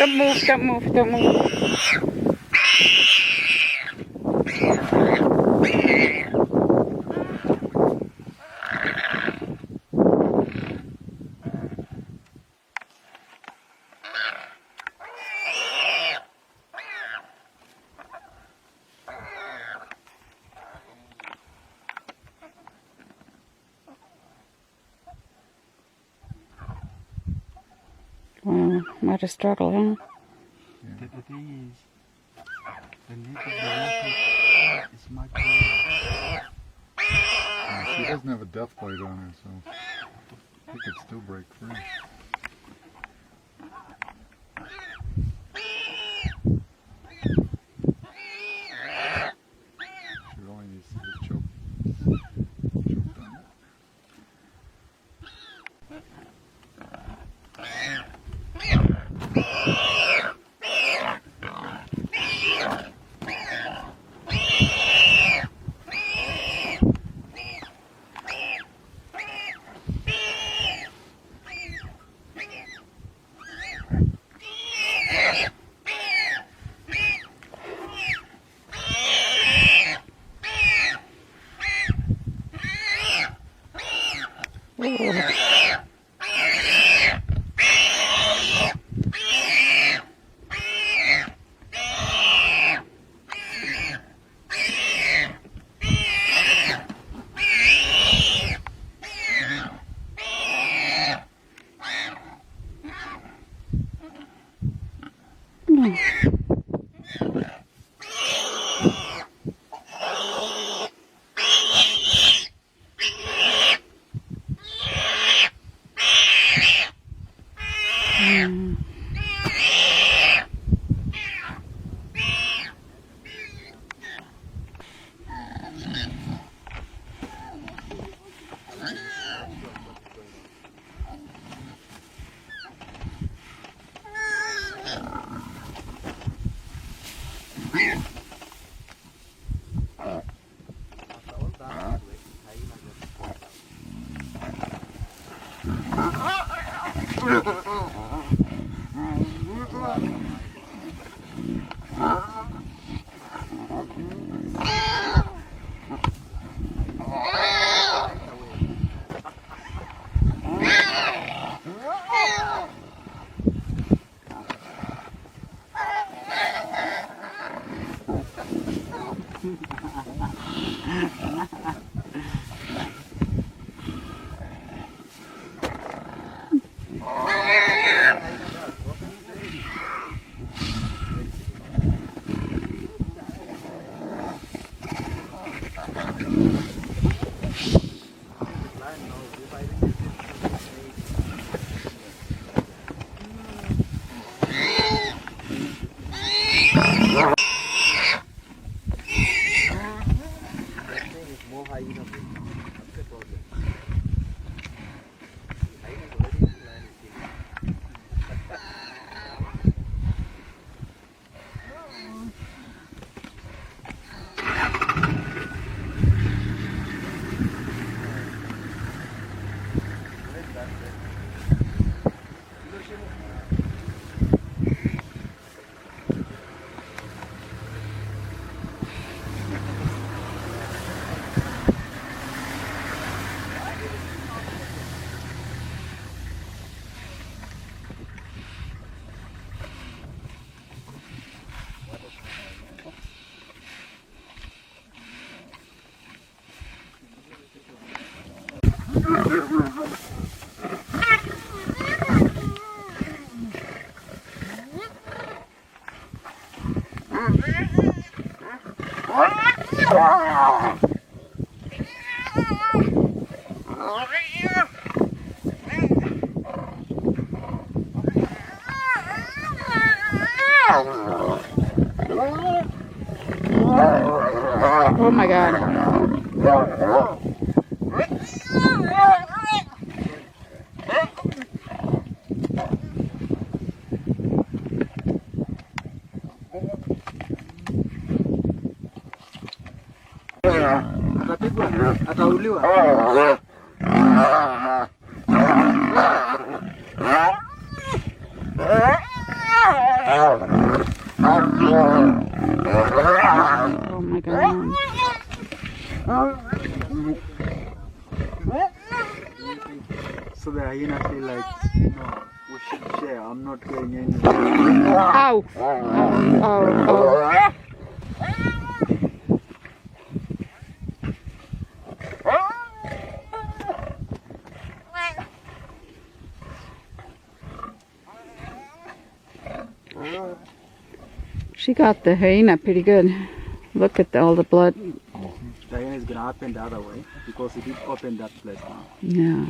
Don't move, don't move. Wow, what a struggle, huh? Yeah. The thing is, the leg of the rabbit is much longer. Yeah, she doesn't have a death bite on her, so he could still break free. She only needs to get choked on that. Oh my God. Atauliwa. Oh my God. So the hyena feel like, no, we should share. I'm not going anywhere. Ow! Ow! Ow! She got the hyena pretty good. Look at all the blood. The hyena is gonna open the other way because it did open that place now. Yeah.